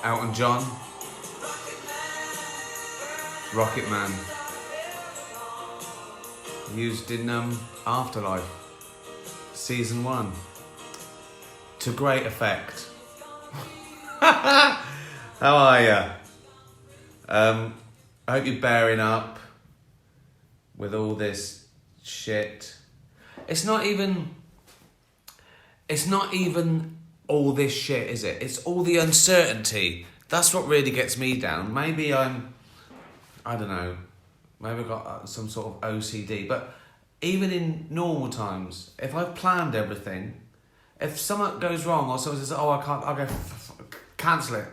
Elton John, Rocket Man, used in Afterlife, season 1, to great effect. How are ya? I hope you're bearing up with all this shit. It's not even all this shit, is it? It's all the uncertainty. That's what really gets me down. Maybe I don't know, maybe I've got some sort of OCD, but even in normal times, if I've planned everything, if something goes wrong or someone says, oh, I can't, I'll go, cancel it.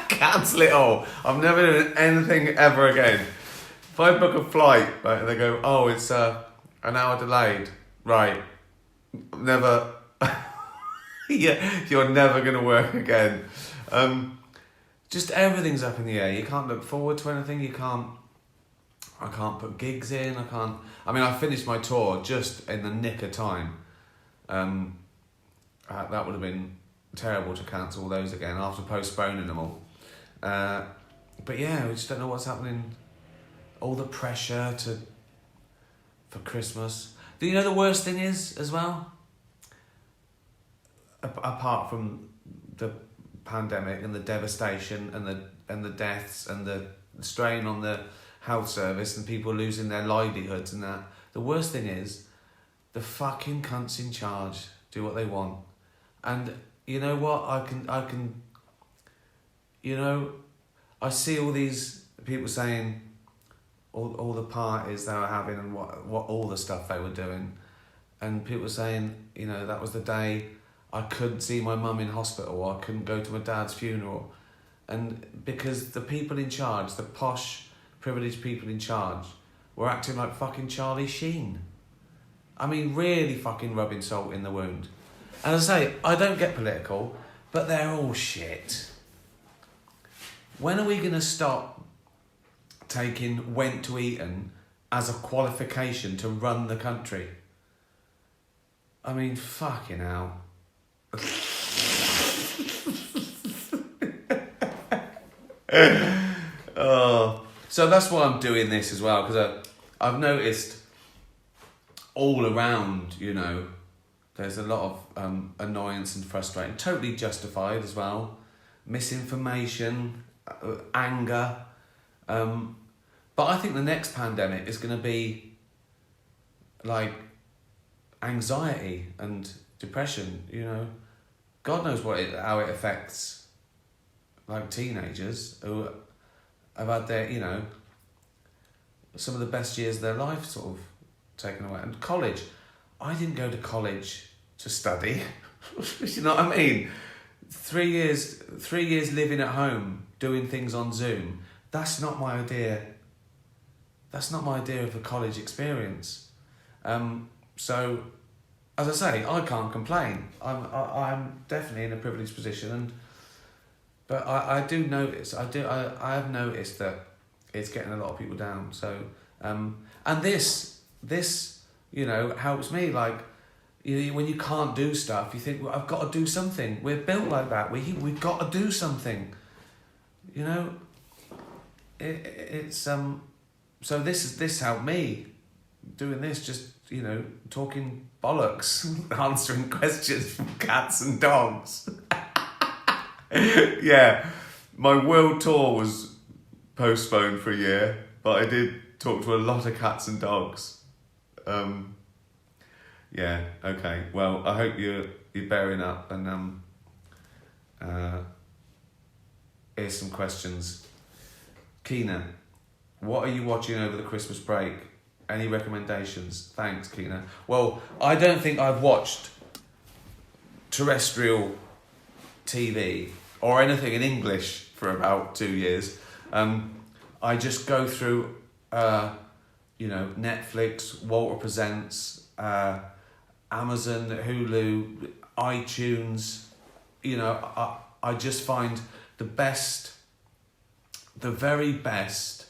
Cancel it all. I'm never doing anything ever again. If I book a flight, right, and they go, oh, it's an hour delayed, right, never, yeah, you're never going to work again. Just everything's up in the air. You can't look forward to anything. I can't put gigs in. I finished my tour just in the nick of time. That would have been terrible to cancel all those again after postponing them all. But yeah, we just don't know what's happening. All the pressure for Christmas. Do you know the worst thing is as well? Apart from the pandemic and the devastation and the deaths and the strain on the health service and people losing their livelihoods and that, the worst thing is the fucking cunts in charge do what they want. And you know what, I can you know, I see all these people saying all the parties they were having and what all the stuff they were doing, and people saying, you know, that was the day I couldn't see my mum in hospital, or I couldn't go to my dad's funeral. And because the people in charge, the posh, privileged people in charge, were acting like fucking Charlie Sheen. I mean, really fucking rubbing salt in the wound. And as I say, I don't get political, but they're all shit. When are we going to stop taking went to Eton as a qualification to run the country? I mean, fucking hell. Oh, so that's why I'm doing this as well, because I've noticed all around, you know, there's a lot of annoyance and frustration, totally justified as well, misinformation, anger, but I think the next pandemic is going to be like anxiety and depression, you know. God knows how it affects like teenagers who have had their, you know, some of the best years of their life sort of taken away. And college, I didn't go to college to study. You know what I mean? 3 years living at home, doing things on Zoom. That's not my idea. That's not my idea of a college experience. So, as I say, I can't complain. I'm definitely in a privileged position, but I do notice. I have noticed that it's getting a lot of people down. So, and this you know helps me. Like, when you can't do stuff, you think, well, I've got to do something. We're built like that. We've got to do something. You know, it's So this helped me doing this. Just, you know, talking bollocks, answering questions from cats and dogs. Yeah, my world tour was postponed for a year, but I did talk to a lot of cats and dogs. Yeah, okay. Well, I hope you're bearing up, and here's some questions. Keena, what are you watching over the Christmas break? Any recommendations? Thanks, Keena. Well, I don't think I've watched terrestrial TV or anything in English for about 2 years. I just go through, you know, Netflix, Walter Presents, Amazon, Hulu, iTunes. You know, I just find the very best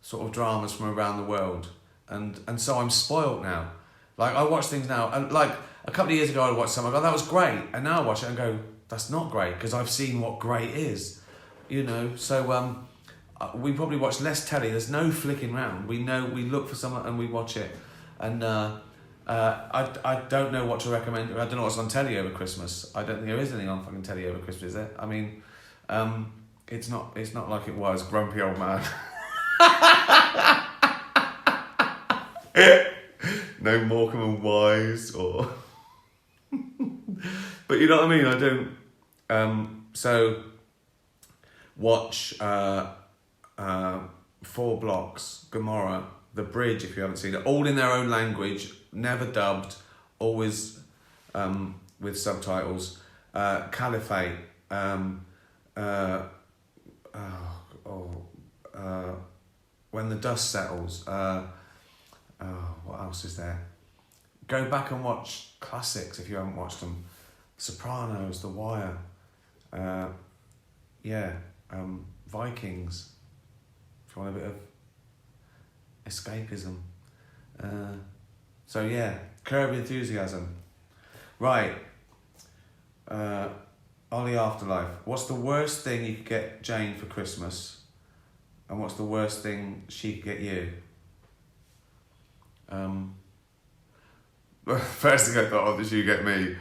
sort of dramas from around the world. And so I'm spoilt now. Like, I watch things now, and like a couple of years ago I watched something, I go, that was great. And now I watch it and go, that's not great because I've seen what great is, you know. So we probably watch less telly. There's no flicking round. We look for something and we watch it. And I don't know what to recommend. I don't know what's on telly over Christmas. I don't think there is anything on fucking telly over Christmas, is there? I mean, it's not like it was. Grumpy old man. No Morecambe and Wise or. But you know what I mean. I don't. So watch 4 Blocks, Gomorrah, The Bridge if you haven't seen it. All in their own language, never dubbed, always with subtitles. Caliphate. When the Dust Settles. What else is there? Go back and watch classics if you haven't watched them. Sopranos, The Wire. Vikings. If you want a bit of escapism. Curb Enthusiasm. Right. Ollie Afterlife. What's the worst thing you could get Jane for Christmas? And what's the worst thing she could get you? First thing I thought of that she could get me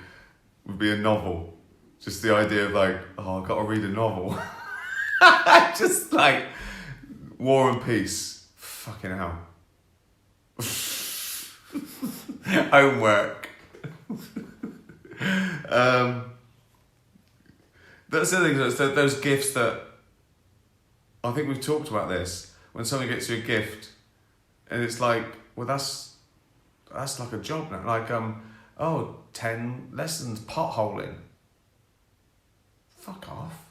would be a novel. Just the idea of like, oh, I've got to read a novel. Just like War and Peace. Fucking hell. Homework. That's the thing, those gifts that I think we've talked about this. When someone gets you a gift and it's like, well, that's like a job now. Like, 10 lessons potholing. Fuck off.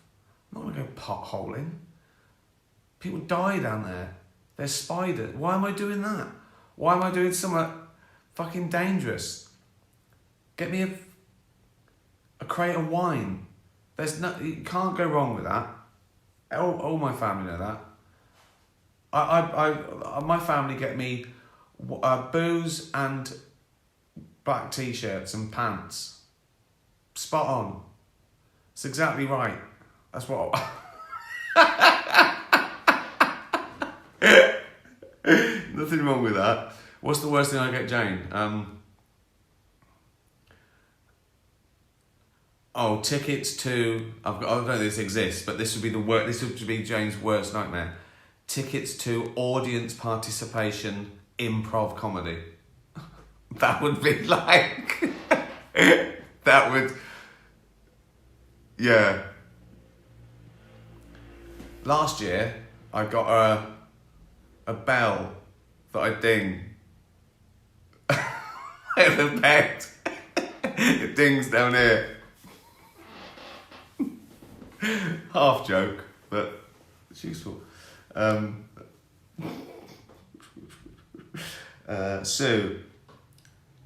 I'm not going to go potholing. People die down there. There's spiders. Why am I doing that? Why am I doing something fucking dangerous? Get me a crate of wine. You can't go wrong with that. All my family know that. My family get me booze and black t-shirts and pants. Spot on. It's exactly right. That's what. Nothing wrong with that. What's the worst thing I get Jane? Tickets to. I don't know this exists, but this would be This would be Jane's worst nightmare. Tickets to audience participation improv comedy. That would be like. That would. Yeah. Last year, I got a bell that I ding. In the bed. It dings down here. Half joke, but it's useful. Sue,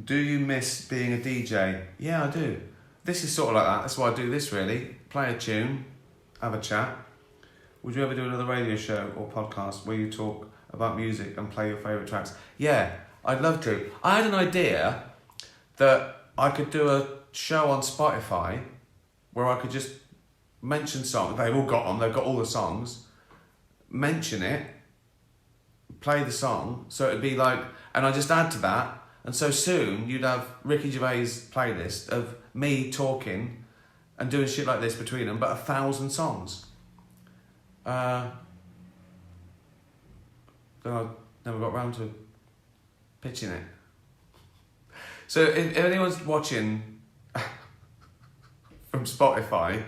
do you miss being a DJ? Yeah, I do. This is sort of like that. That's why I do this, really. Play a tune, have a chat. Would you ever do another radio show or podcast where you talk about music and play your favourite tracks? Yeah, I'd love to. I had an idea that I could do a show on Spotify where I could just mention songs. They've all got them. They've got all the songs. Mention it. Play the song. So it'd be like... And I just add to that. And so soon you'd have Ricky Gervais' playlist of me talking and doing shit like this between them, but 1,000 songs. Then I never got round to pitching it. So if anyone's watching from Spotify,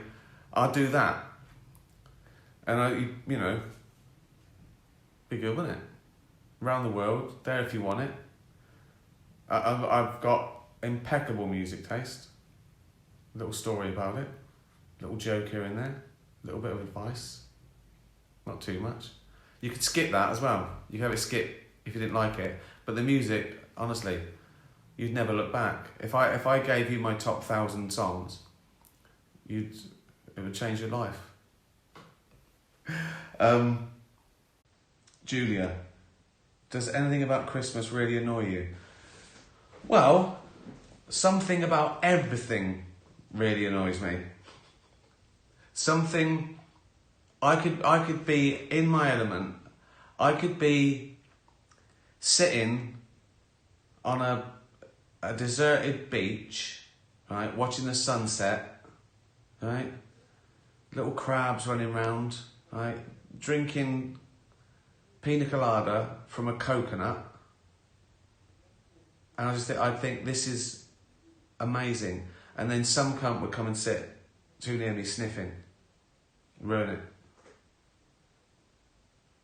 I'll do that. And be good, wouldn't it? Around the world, there if you want it. I've got impeccable music taste. Little story about it. Little joke here and there. Little bit of advice. Not too much. You could skip that as well. You could have it skip if you didn't like it. But the music, honestly, you'd never look back. If I gave you my top 1,000 songs, it would change your life. Julia, does anything about Christmas really annoy you? Well, something about everything really annoys me. something. I could be in my element. I could be sitting on a deserted beach, right, watching the sunset, right, little crabs running around, right, drinking pina colada from a coconut, and I think this is amazing. And then some cunt would come and sit too near me sniffing, ruin it.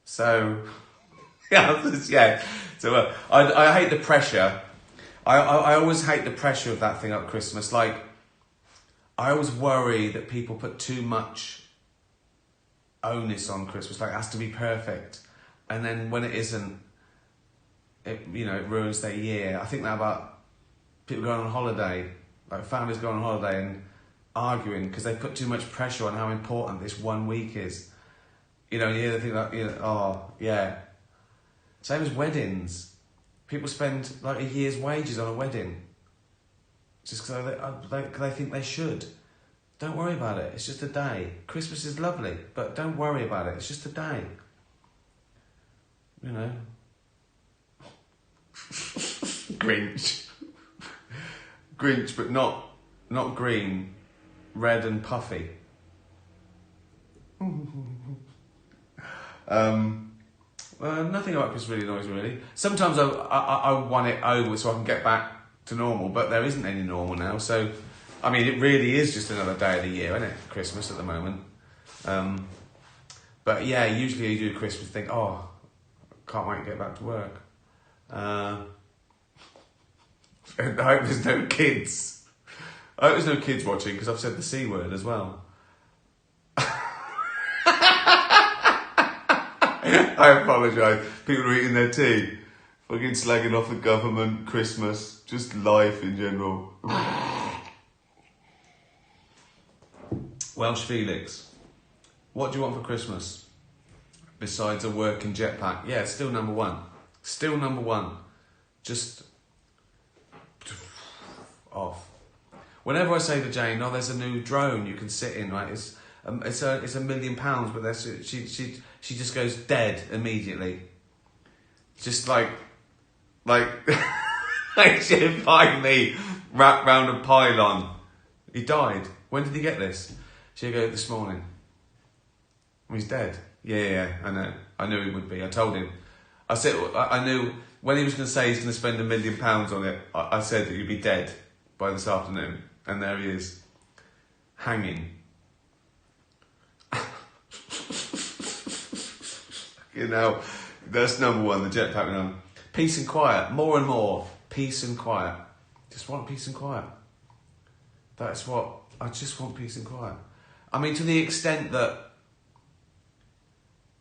So, yeah. So I hate the pressure. I always hate the pressure of that thing at Christmas. Like, I always worry that people put too much onus on Christmas. Like, it has to be perfect. And then when it isn't, it ruins their year. I think that about people going on holiday, like families going on holiday and arguing because they put too much pressure on how important this 1 week is. You hear the thing like, oh, yeah. Same as weddings. People spend like a year's wages on a wedding. Just because they think they should. Don't worry about it. It's just a day. Christmas is lovely, but don't worry about it. It's just a day. Grinch. Grinch, but not green, red and puffy. Nothing about Christmas really annoys me, really. Sometimes I want it over so I can get back to normal, but there isn't any normal now. So, I mean, it really is just another day of the year, isn't it? Christmas at the moment. But yeah, usually you do Christmas, think, oh, can't wait to get back to work. And I hope there's no kids. I hope there's no kids watching because I've said the C word as well. I apologise. People are eating their tea. Fucking slagging off the government, Christmas, just life in general. Welsh Felix, what do you want for Christmas? Besides a working jetpack? Yeah, it's still number one. Still number one. Just off. Whenever I say to Jane, oh, there's a new drone you can sit in, right? It's £1 million, but she just goes dead immediately. Just like she'd find me wrapped round a pylon. He died. When did he get this? She'd go, this morning. He's dead. Yeah, I know. I knew he would be. I told him. I said, I knew when he was going to say he's going to spend £1 million on it. I said that he'd be dead by this afternoon, and there he is, hanging. That's number one. The jetpack. Peace and quiet. More and more. Peace and quiet. Just want peace and quiet. That's what I just want. Peace and quiet. I mean, to the extent that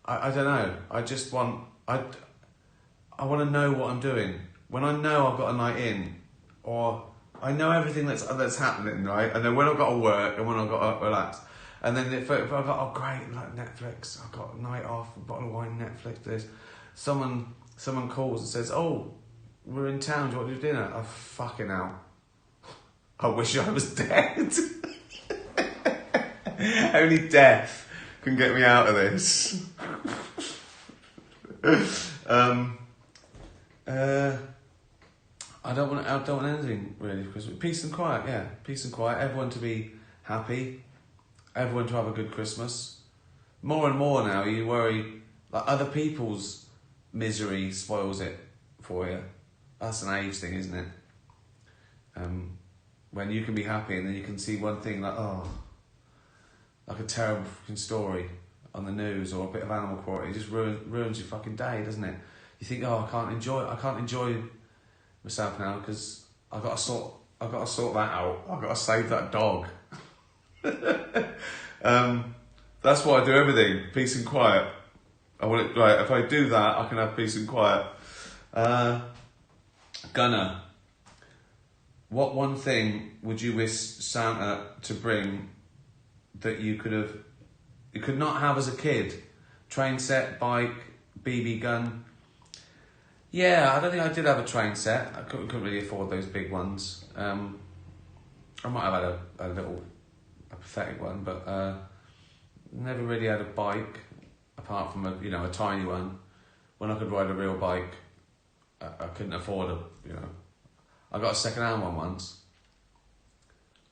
I don't know. I just want I want to know what I'm doing. When I know I've got a night in, or I know everything that's happening, right? I know when I've got to work and when I've got to relax. And then if I've got, oh great, like Netflix, I've got a night off, a bottle of wine, Netflix, this. Someone calls and says, oh, we're in town, do you want to do dinner? Oh, fucking hell. I wish I was dead. Only death can get me out of this. I don't want anything really, because peace and quiet, yeah. Peace and quiet, everyone to be happy. Everyone to have a good Christmas. More and more now, you worry, like other people's misery spoils it for you. That's an age thing, isn't it? When you can be happy and then you can see one thing like, oh, like a terrible fucking story on the news or a bit of animal cruelty, it just ruins your fucking day, doesn't it? You think, oh, I can't enjoy myself now because I've got to sort that out. I've got to save that dog. That's why I do everything. Peace and quiet. I want it right. If I do that, I can have peace and quiet. Gunner, what one thing would you wish Santa to bring that you could not have as a kid? Train set, bike, BB gun. Yeah, I don't think I did have a train set. I couldn't really afford those big ones. I might have had a pathetic one, but Never really had a bike, apart from a tiny one. When I could ride a real bike, I couldn't afford I got a second-hand one once,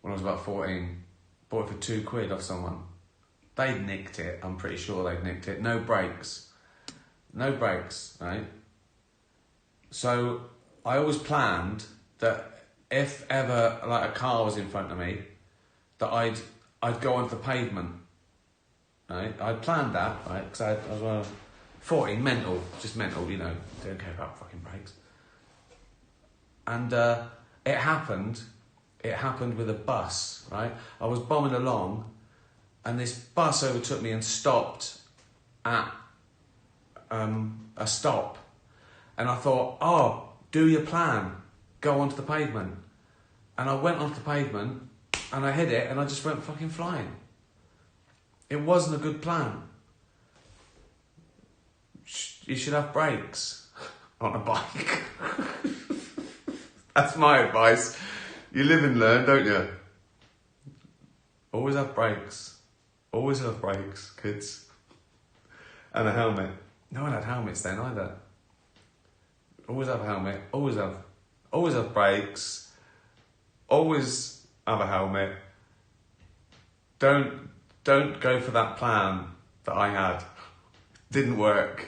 when I was about 14. Bought it for £2 off someone. They'd nicked it, I'm pretty sure they'd nicked it. No brakes, right? So I always planned that if ever like a car was in front of me, that I'd go onto the pavement, right? I'd planned that, right? Because I was 14, just mental, don't care about fucking brakes. And it happened with a bus, right? I was bombing along, and this bus overtook me and stopped at a stop. And I thought, oh, do your plan, go onto the pavement. And I went onto the pavement, and I hit it, and I just went fucking flying. It wasn't a good plan. You should have brakes on a bike. That's my advice. You live and learn, don't you? Always have brakes. Always have brakes, kids. And a helmet. No one had helmets then either. Always have a helmet. Always have brakes. Always have a helmet. Don't go for that plan that I had. Didn't work.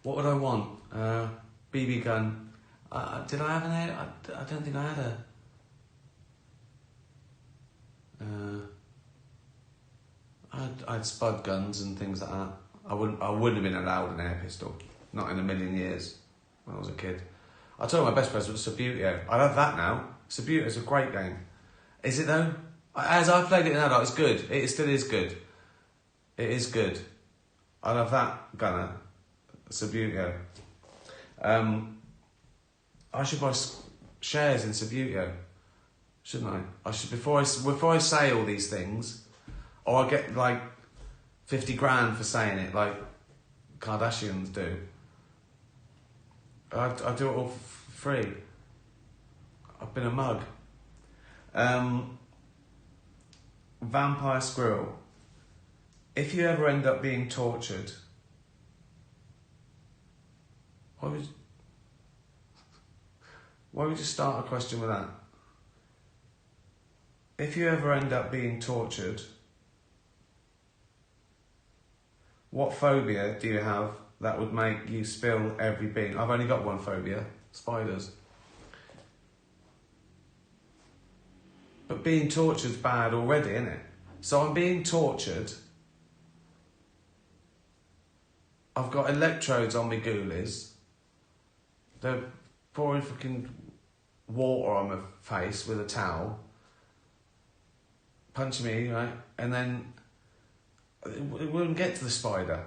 What would I want? BB gun. Did I have an air? I don't think I had a. I had spud guns and things like that. I wouldn't have been allowed an air pistol. Not in a million years. When I was a kid. I told my best present was Subbuteo. I'd have that now. Subbuteo is a great game. Is it though? As I've played it in adult, it's good. It still is good. It is good. I'd have that gunner. Subbuteo. I should buy shares in Subbuteo, shouldn't I? I should before I say all these things, or I get like 50 grand for saying it, like Kardashians do. I do it all for free. I've been a mug. Vampire squirrel. If you ever end up being tortured, why would you start a question with that? If you ever end up being tortured, what phobia do you have that would make you spill every bean? I've only got one phobia, spiders. But being tortured's bad already, isn't it? So I'm being tortured. I've got electrodes on my ghoulies. They're pouring fucking water on my face with a towel. Punching me, right? And then it wouldn't get to the spider.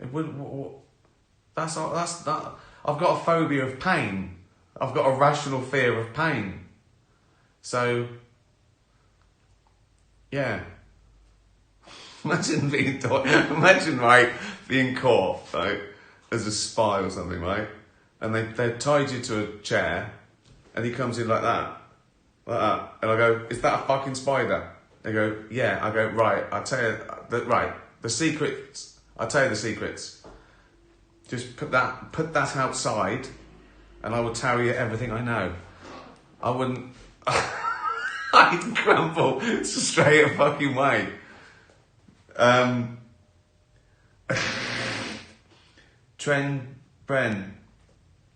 It wouldn't. That's that. I've got a phobia of pain. I've got a rational fear of pain. So, yeah. Imagine being right, being caught, right, as a spy or something, right? And they tied you to a chair, and he comes in like that. And I go, is that a fucking spider? They go, yeah. I go, right, I'll tell you, the secrets, I'll tell you the secrets. Just put that outside, and I will tell you everything I know. I wouldn't, I'd crumble straight a fucking way. Tren Bren,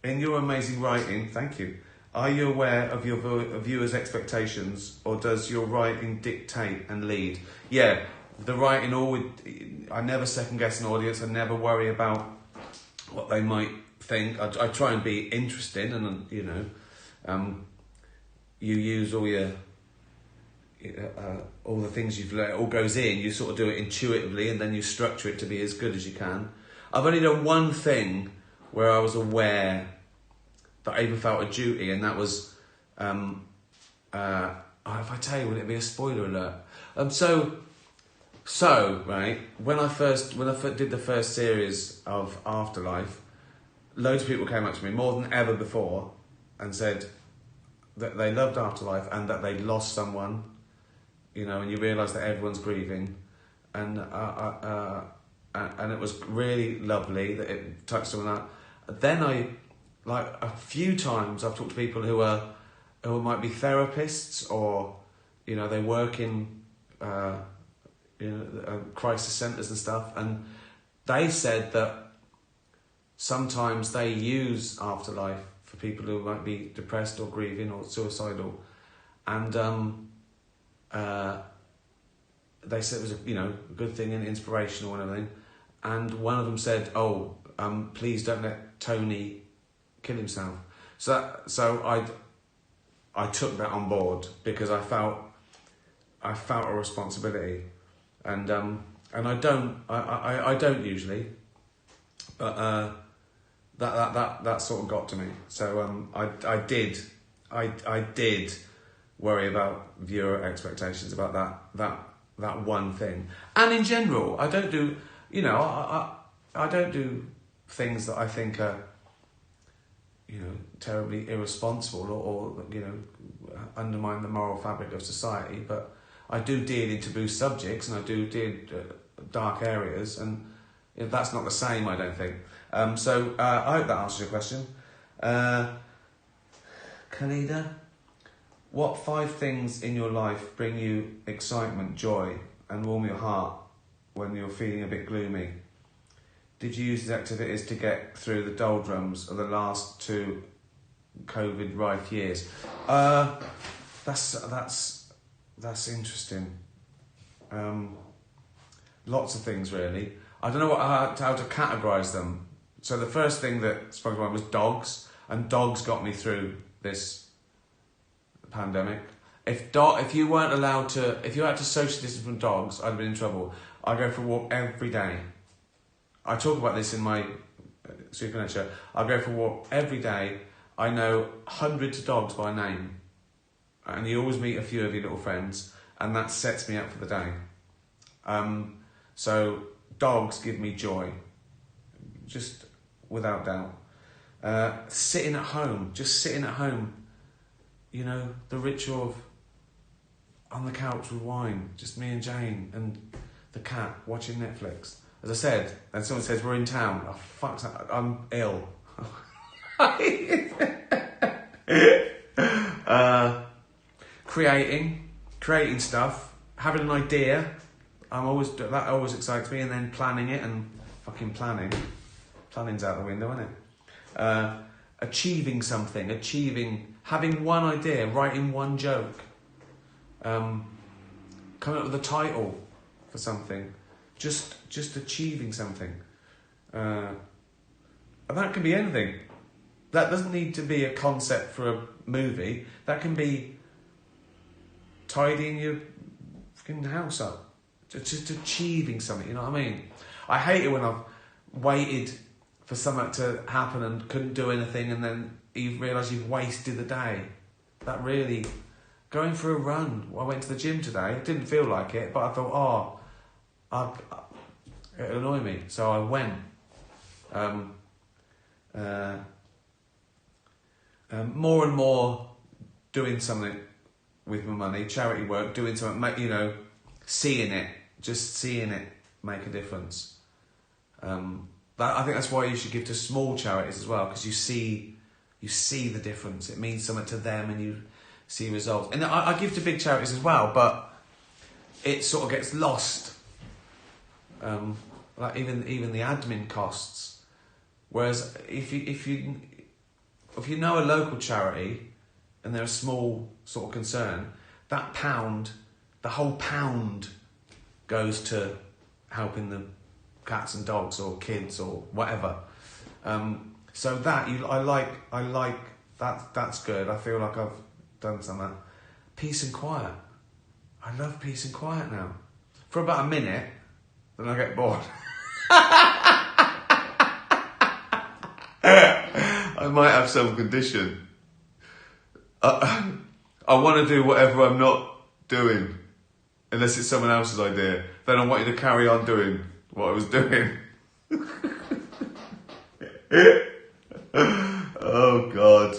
in your amazing writing, thank you. Are you aware of your viewers' expectations, or does your writing dictate and lead? Yeah, the writing I never second guess an audience. I never worry about what they might think. I try and be interesting, and you use all your all the things you've learned. It all goes in. You sort of do it intuitively, and then you structure it to be as good as you can. I've only done one thing where I was aware that I even felt a duty, and that was, if I tell you, would it be a spoiler alert? So right, when I first did the first series of Afterlife, loads of people came up to me more than ever before and said, that they loved Afterlife and that they lost someone, you know, and you realise that everyone's grieving, and it was really lovely that it touched on that. Then like a few times I've talked to people who might be therapists, or, you know, they work in crisis centres and stuff, and they said that sometimes they use Afterlife for people who might be depressed or grieving or suicidal, and they said it was a good thing and inspirational and everything. And one of them said, "Oh, please don't let Tony kill himself." So I took that on board because I felt a responsibility, and I don't usually, but that sort of got to me. So I did worry about viewer expectations about that one thing, and in general I don't do I don't do things that I think are terribly irresponsible or undermine the moral fabric of society, but I do deal in taboo subjects, and I do deal dark areas, and that's not the same, I don't think. So I hope that answers your question. Khalida, what 5 things in your life bring you excitement, joy, and warm your heart when you're feeling a bit gloomy? Did you use these activities to get through the doldrums of the last 2 COVID-rife years? That's interesting. Lots of things, really. I don't know how to categorise them. So the first thing that sprung to mind was dogs, and dogs got me through this pandemic. If you had to social distance from dogs, I'd have been in trouble. I go for a walk every day. I talk about this in my Supernatural. I go for a walk every day. I know hundreds of dogs by name, and you always meet a few of your little friends, and that sets me up for the day. So dogs give me joy, just without doubt. Sitting at home, the ritual of on the couch with wine, just me and Jane and the cat watching Netflix. As I said, and someone says we're in town. Oh fuck! I'm ill. Creating stuff, having an idea. That always excites me, and then planning it and fucking planning. Planning's out the window, isn't it? Achieving something, having one idea, writing one joke, coming up with a title for something, just achieving something, and that can be anything. That doesn't need to be a concept for a movie. That can be tidying your fucking house up, just achieving something. You know what I mean? I hate it when I've waited for something to happen and couldn't do anything, and then you realise you've wasted the day. That really... Going for a run. I went to the gym today. Didn't feel like it, but I thought, it'll annoy me. So I went. More and more doing something with my money, charity work, doing something, seeing it make a difference. I think that's why you should give to small charities as well, because you see the difference. It means something to them, and you see results. And I give to big charities as well, but it sort of gets lost. Like even the admin costs. Whereas if you know a local charity and they're a small sort of concern, the whole pound goes to helping the cats and dogs or kids or whatever. So I like that. That's good. I feel like I've done some of that. Peace and quiet. I love peace and quiet now. For about a minute, then I get bored. I might have some condition. I want to do whatever I'm not doing, unless it's someone else's idea. Then I want you to carry on doing what I was doing. Oh God.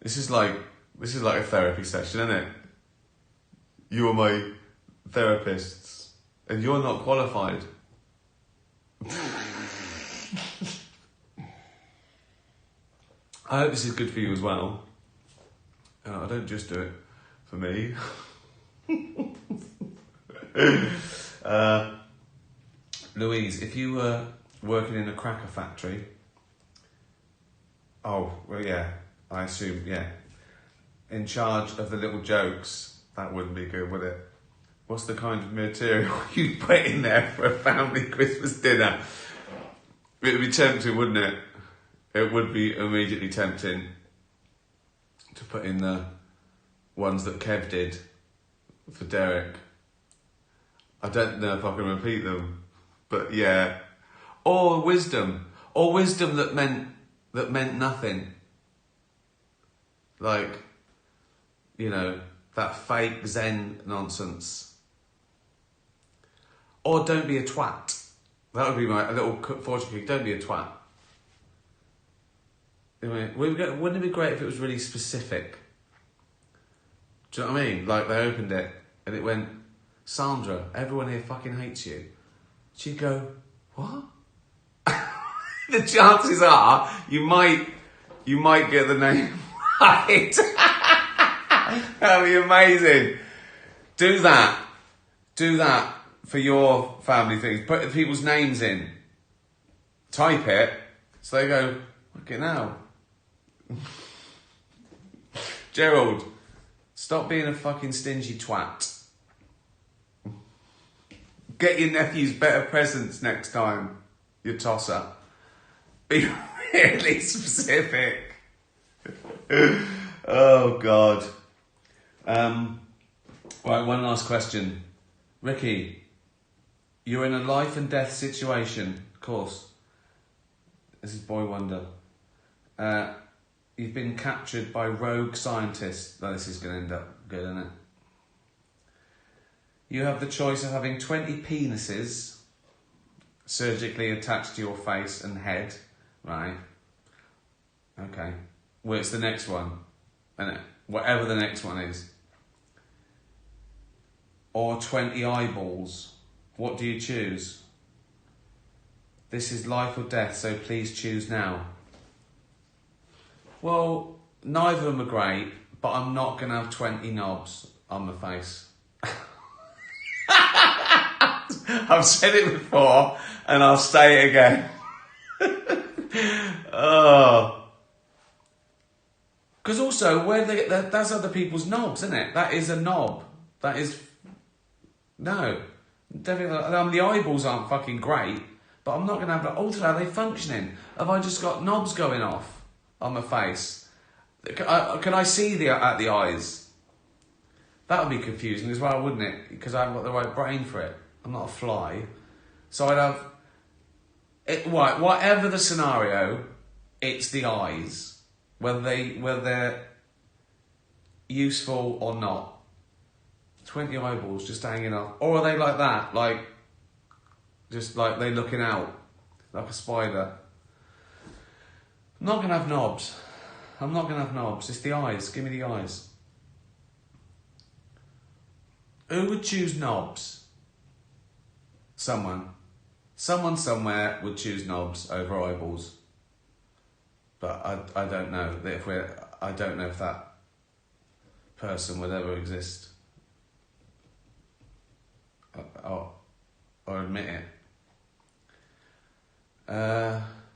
This is like a therapy session, isn't it? You are my therapists, and you're not qualified. I hope this is good for you as well. I don't just do it for me. Louise, if you were working in a cracker factory, oh, well, yeah, I assume, yeah, in charge of the little jokes, that wouldn't be good, would it? What's the kind of material you'd put in there for a family Christmas dinner? It would be tempting, wouldn't it? It would be immediately tempting to put in the ones that Kev did for Derek. I don't know if I can repeat them, but yeah. Or wisdom that meant nothing. Like, you know, that fake Zen nonsense. Or don't be a twat. That would be a little fortune cookie. Don't be a twat. Wouldn't it be great if it was really specific? Do you know what I mean? Like they opened it and it went, Sandra, everyone here fucking hates you. She'd go, what? The chances are you might get the name right. That'd be amazing. Do that for your family things. Put people's names in. Type it so they go, okay now. Gerald, stop being a fucking stingy twat. Get your nephews better presents next time, you tosser. Be really specific. Oh, God. Right, one last question. Ricky, you're in a life and death situation, of course. This is Boy Wonder. You've been captured by rogue scientists. Oh, this is going to end up good, isn't it? You have the choice of having 20 penises surgically attached to your face and head. Right. Okay. Well, it's the next one. And whatever the next one is. Or 20 eyeballs. What do you choose? This is life or death, so please choose now. Well, neither of them are great, but I'm not going to have 20 knobs on my face. I've said it before, and I'll say it again. Oh. Because also, that's other people's knobs, isn't it? That is a knob. That is... No. Definitely. The eyeballs aren't fucking great, but I'm not going to have... Also, are they functioning? Have I just got knobs going off on my face? Can I see at the eyes? That would be confusing as well, wouldn't it? Because I haven't got the right brain for it. I'm not a fly. So I'd have... whatever the scenario, it's the eyes. Whether they're useful or not. 20 eyeballs just hanging off. Or are they like that? Like, just like they looking out. Like a spider. I'm not going to have knobs. It's the eyes. Give me the eyes. Who would choose knobs? Someone somewhere would choose knobs over eyeballs. But I don't know I don't know if that person would ever exist. Or admit it.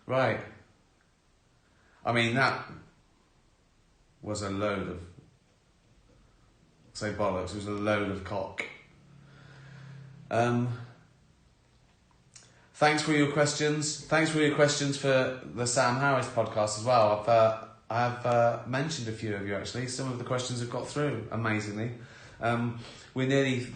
Right. I mean, that was a load of... Say bollocks, it was a load of cock. Thanks for your questions. Thanks for your questions for the Sam Harris podcast as well. I've mentioned a few of you actually. Some of the questions have got through, amazingly. We're nearly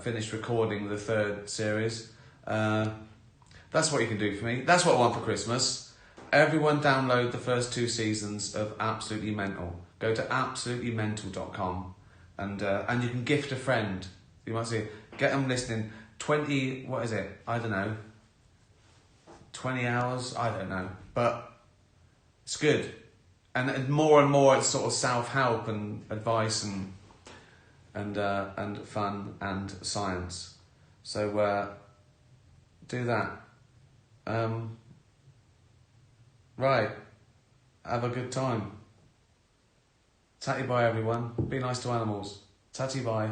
finished recording the third series. That's what you can do for me. That's what I want for Christmas. Everyone download the first 2 seasons of Absolutely Mental. Go to absolutelymental.com and you can gift a friend. You might see, get them listening. 20, what is it? I don't know. 20 hours? I don't know. But it's good. and more it's sort of self-help and advice and fun and science. So do that. Right. Have a good time. Tatty bye, everyone. Be nice to animals. Tatty bye.